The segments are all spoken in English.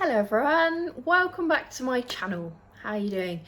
Hello everyone, welcome back to my channel. How are you doing?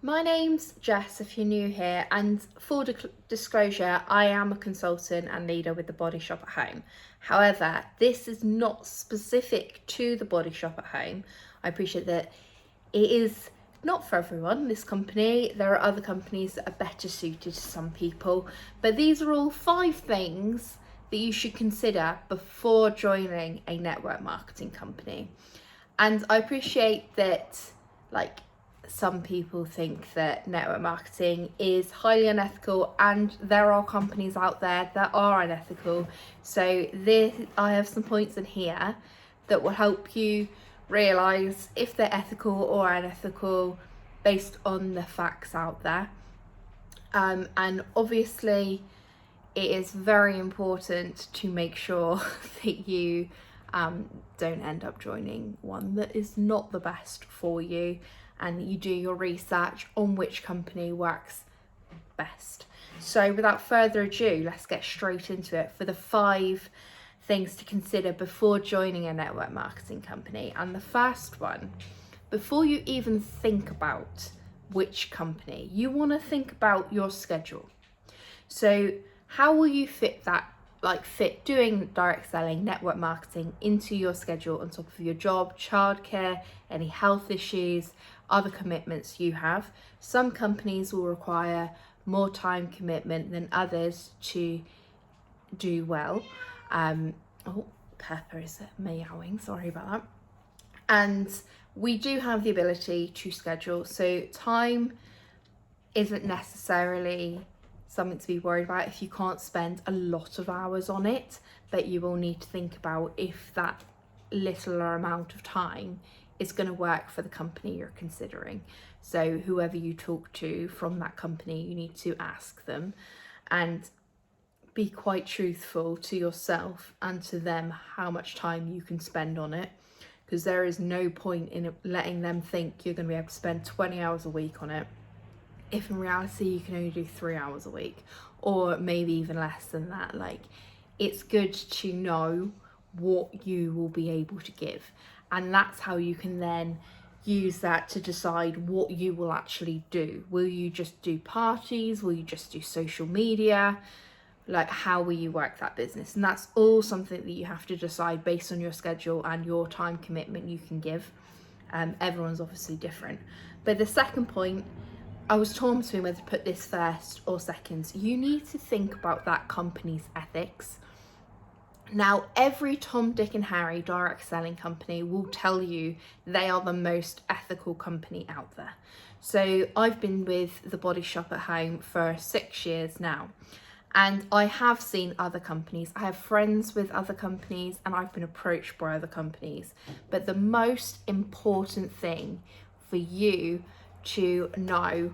My name's Jess if you're new here, and full disclosure, I am a consultant and leader with The Body Shop at Home. However, this is not specific to The Body Shop at Home. I appreciate that it is not for everyone, this company. There are other companies that are better suited to some people, but these are all 5 things that you should consider before joining a network marketing company. And I appreciate that, like, some people think that network marketing is highly unethical, and there are companies out there that are unethical. So I have some points in here that will help you realise if they're ethical or unethical based on the facts out there. And obviously it is very important to make sure that you don't end up joining one that is not the best for you, and you do your research on which company works best. So without further ado, let's get straight into it for the 5 things to consider before joining a network marketing company. And the first one, before you even think about which company, you want to think about your schedule. So how will you fit doing direct selling, network marketing into your schedule on top of your job, childcare, any health issues, other commitments you have? Some companies will require more time commitment than others to do well. Oh, Pepper is meowing, sorry about that. And we do have the ability to schedule, so time isn't necessarily something to be worried about if you can't spend a lot of hours on it, but you will need to think about if that littler amount of time is going to work for the company you're considering. So whoever you talk to from that company, you need to ask them and be quite truthful to yourself and to them how much time you can spend on it, because there is no point in letting them think you're going to be able to spend 20 hours a week on it if in reality you can only do 3 hours a week, or maybe even less than that. Like, it's good to know what you will be able to give, and that's how you can then use that to decide what you will actually do. Will you just do parties? Will you just do social media? Like, how will you work that business? And that's all something that you have to decide based on your schedule and your time commitment you can give. Everyone's obviously different. But the second point, I was torn between whether to put this first or second. You need to think about that company's ethics. Now, every Tom, Dick and Harry direct selling company will tell you they are the most ethical company out there. So I've been with The Body Shop at Home for 6 years now, and I have seen other companies. I have friends with other companies, and I've been approached by other companies. But the most important thing for you to know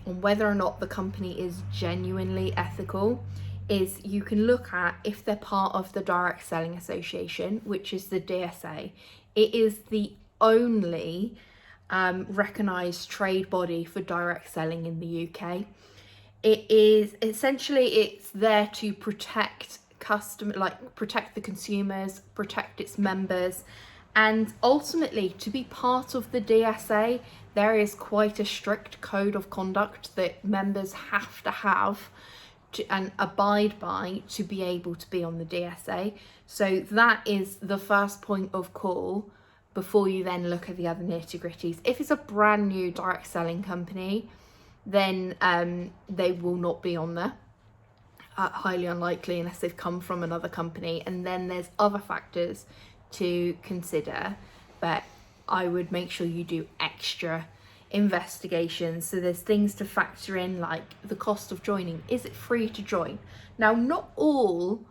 on whether or not the company is genuinely ethical is you can look at if they're part of the Direct Selling Association, which is the DSA. It is the only recognised trade body for direct selling in the UK. It is essentially, it's there to protect protect the consumers, protect its members, and ultimately to be part of the DSA, there is quite a strict code of conduct that members have to have and abide by to be able to be on the DSA. So that is the first point of call before you then look at the other nitty-gritties. If it's a brand new direct selling company, then they will not be on there. Highly unlikely unless they've come from another company. And then there's other factors to consider, but I would make sure you do extra investigations. So there's things to factor in, like the cost of joining. Is it free to join? Now, not all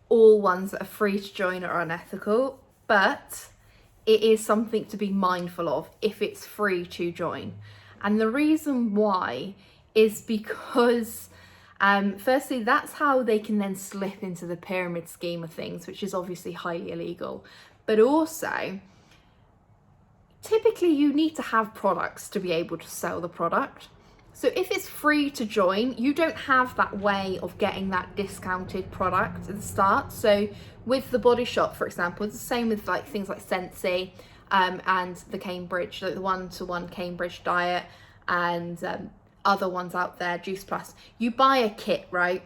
ones that are free to join are unethical, but it is something to be mindful of if it's free to join. And the reason why is because firstly, that's how they can then slip into the pyramid scheme of things, which is obviously highly illegal. But also, typically you need to have products to be able to sell the product. So if it's free to join, you don't have that way of getting that discounted product at the start. So with the Body Shop, for example, it's the same with like things like Scentsy and the Cambridge, like the 1-to-1 Cambridge diet and other ones out there, Juice Plus. You buy a kit, right?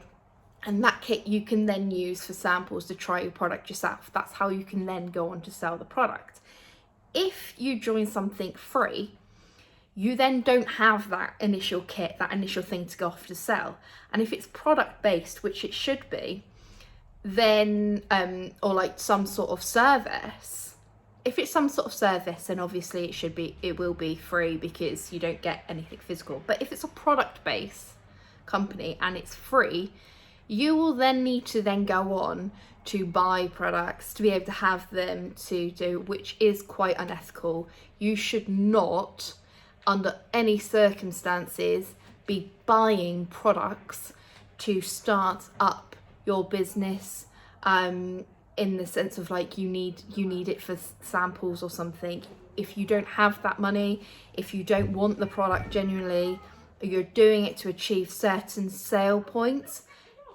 And that kit you can then use for samples to try your product yourself. That's how you can then go on to sell the product. If you join something free, you then don't have that initial kit, that initial thing to go off to sell. And if it's product based, which it should be, then, or like some sort of service, if it's some sort of service, then obviously it will be free because you don't get anything physical. But if it's a product based company and it's free, you will then need to then go on to buy products to be able to have them to do, which is quite unethical. You should not, under any circumstances, be buying products to start up your business, in the sense of like you need it for samples or something. If you don't have that money, if you don't want the product genuinely, or you're doing it to achieve certain sale points,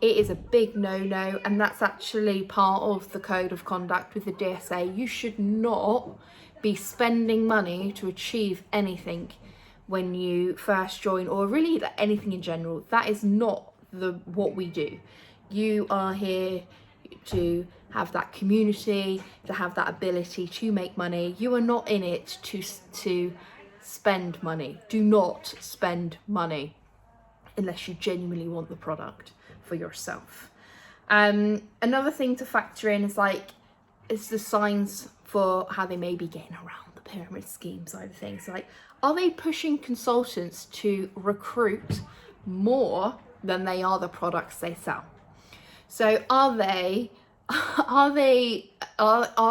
it is a big no-no, and that's actually part of the code of conduct with the DSA. You should not be spending money to achieve anything when you first join, or really anything in general. That is not what we do. You are here to have that community, to have that ability to make money. You are not in it to spend money. Do not spend money unless you genuinely want the product for yourself. Another thing to factor in is the signs for how they may be getting around the pyramid scheme side of things. Like, are they pushing consultants to recruit more than they are the products they sell? So are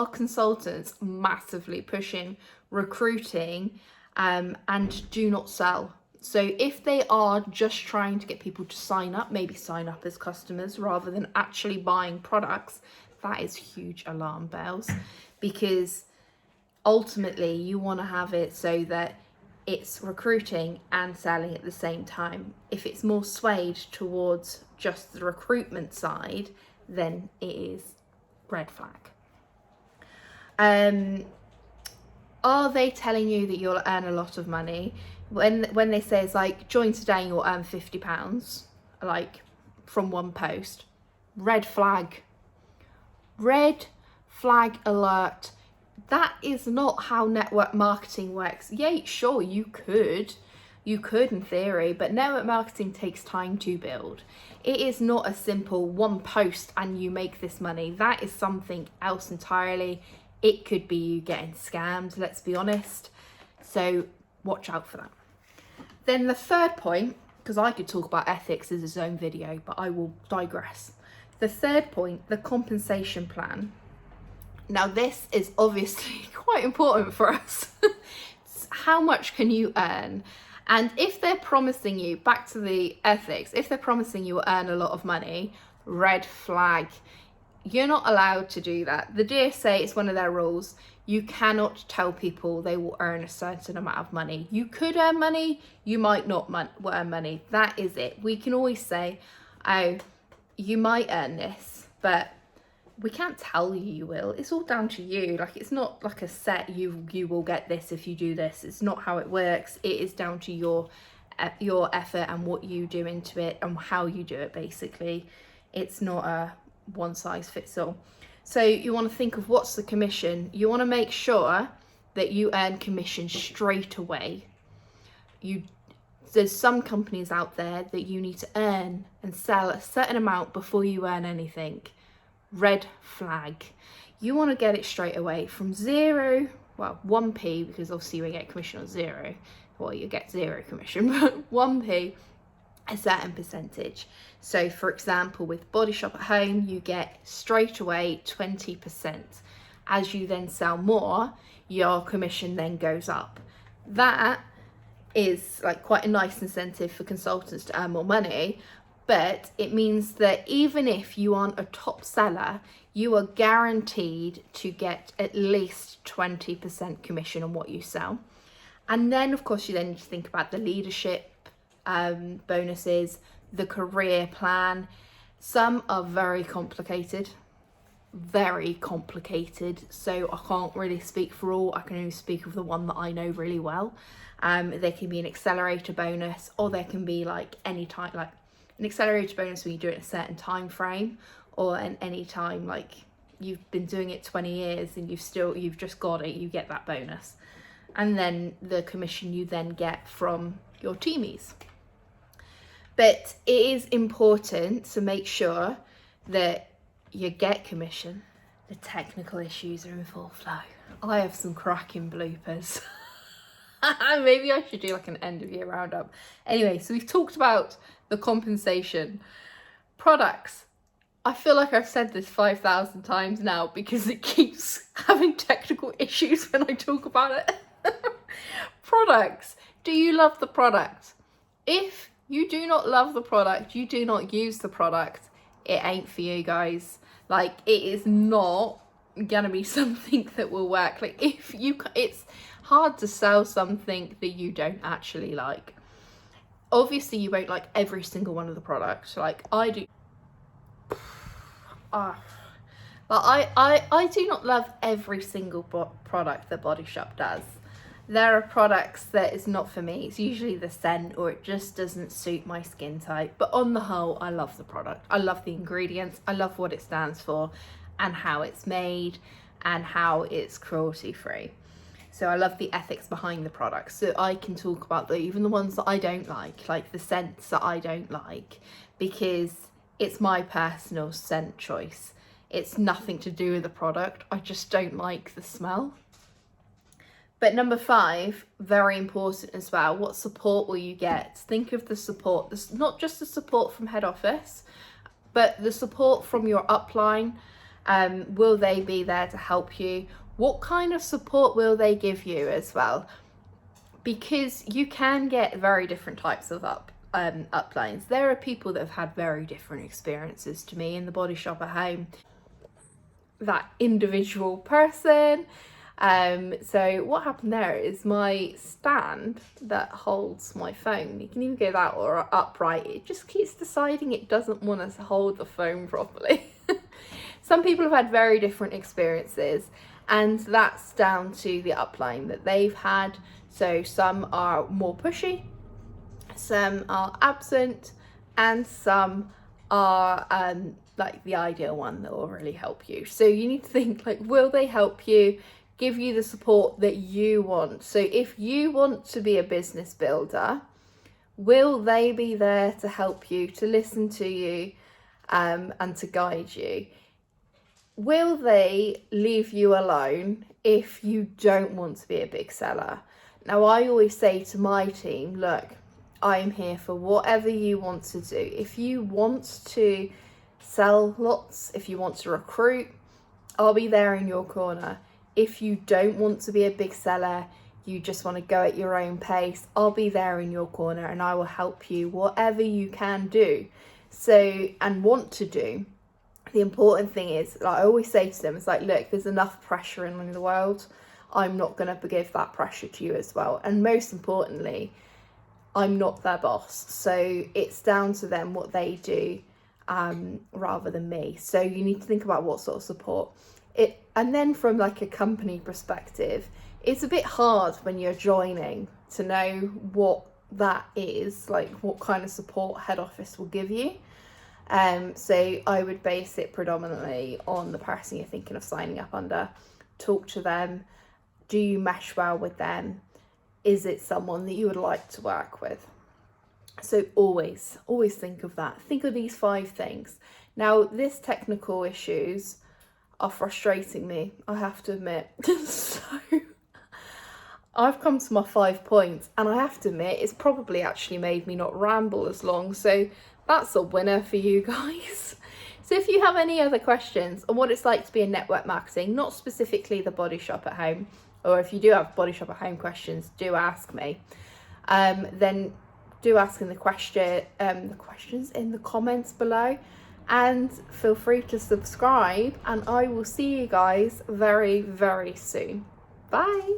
consultants massively pushing recruiting and do not sell? So if they are just trying to get people to sign up, maybe sign up as customers rather than actually buying products, that is huge alarm bells, because ultimately you want to have it so that it's recruiting and selling at the same time. If it's more swayed towards just the recruitment side, then it is red flag. Are they telling you that you'll earn a lot of money? When they say it's like, join today and you'll earn £50, like from one post, red flag. Red flag alert. That is not how network marketing works. Yeah, sure, you could in theory, but network marketing takes time to build. It is not a simple one post and you make this money. That is something else entirely. It could be you getting scammed, let's be honest. So watch out for that. Then the third point, because I could talk about ethics as its own video, but I will digress. The third point, the compensation plan. Now this is obviously quite important for us. How much can you earn? And if they're promising you, back to the ethics, if they're promising you will earn a lot of money, red flag. You're not allowed to do that. The DSA, it's one of their rules. You cannot tell people they will earn a certain amount of money. You could earn money, you might not earn money. That is it. We can always say, oh, you might earn this, but we can't tell you will. It's all down to you. Like, it's not like a set, you will get this if you do this. It's not how it works. It is down to your effort and what you do into it and how you do it, basically. It's not a one size fits all. So you want to think of what's the commission. You want to make sure that you earn commission straight away. There's some companies out there that you need to earn and sell a certain amount before you earn anything. Red flag. You want to get it straight away from 1p, because obviously you get commission on 0. Well, you get 0 commission, but 1p, a certain percentage. So for example, with Body Shop at Home, you get straight away 20%. As you then sell more, your commission then goes up. That is like quite a nice incentive for consultants to earn more money, but it means that even if you aren't a top seller, you are guaranteed to get at least 20% commission on what you sell. And then of course you then need to think about the leadership bonuses, the career plan. Some are very complicated, so I can't really speak for all. I can only speak of the one that I know really well. There can be an accelerator bonus, or there can be like any time, like an accelerator bonus when you do it in a certain time frame, or an any time, like you've been doing it 20 years and you've just got it, you get that bonus. And then the commission you then get from your teamies. But it is important to make sure that you get commission. The technical issues are in full flow. I have some cracking bloopers. Maybe I should do like an end of year roundup. Anyway, so we've talked about the compensation. Products. I feel like I've said this 5,000 times now because it keeps having technical issues when I talk about it. Products. Do you love the product? If you do not love the product, you do not use the product, it ain't for you, guys. Like, it is not gonna be something that will work. Like, it's hard to sell something that you don't actually like. Obviously you won't like every single one of the products, like I do. But I do not love every single product that Body Shop does. There are products that is not for me. It's usually the scent, or it just doesn't suit my skin type. But on the whole, I love the product. I love the ingredients. I love what it stands for and how it's made and how it's cruelty free. So I love the ethics behind the products. So I can talk about even the ones that I don't like the scents that I don't like, because it's my personal scent choice. It's nothing to do with the product. I just don't like the smell. But number 5, very important as well. What support will you get? Think of the support. This, not just the support from head office, but the support from your upline. Will they be there to help you? What kind of support will they give you as well? Because you can get very different types of uplines. There are people that have had very different experiences to me in the Body Shop at Home. That individual person. So what happened there is my stand that holds my phone, you can even go that or upright, it just keeps deciding it doesn't want us to hold the phone properly. Some people have had very different experiences, and that's down to the upline that they've had. So some are more pushy, some are absent, and some are like the ideal one that will really help you. So you need to think, like, will they help you, give you the support that you want? So if you want to be a business builder, will they be there to help you, to listen to you, and to guide you? Will they leave you alone if you don't want to be a big seller? Now, I always say to my team, look, I'm here for whatever you want to do. If you want to sell lots, if you want to recruit, I'll be there in your corner. If you don't want to be a big seller, you just want to go at your own pace, I'll be there in your corner and I will help you whatever you can do. So, and want to do. The important thing is, like I always say to them, it's like, look, there's enough pressure in the world. I'm not going to give that pressure to you as well. And most importantly, I'm not their boss. So it's down to them what they do rather than me. So you need to think about what sort of support. And then from like a company perspective, it's a bit hard when you're joining to know what that is, like what kind of support head office will give you. So I would base it predominantly on the person you're thinking of signing up under. Talk to them. Do you mesh well with them? Is it someone that you would like to work with? So always think of that. Think of these 5 things. Now, this technical issues are frustrating me, I have to admit. So I've come to my 5 points, and I have to admit it's probably actually made me not ramble as long. So that's a winner for you guys. So if you have any other questions on what it's like to be in network marketing, not specifically the Body Shop at Home, or if you do have Body Shop at Home questions, do ask me. Then do ask in the questions in the comments below, and feel free to subscribe, and I will see you guys very, very soon. Bye.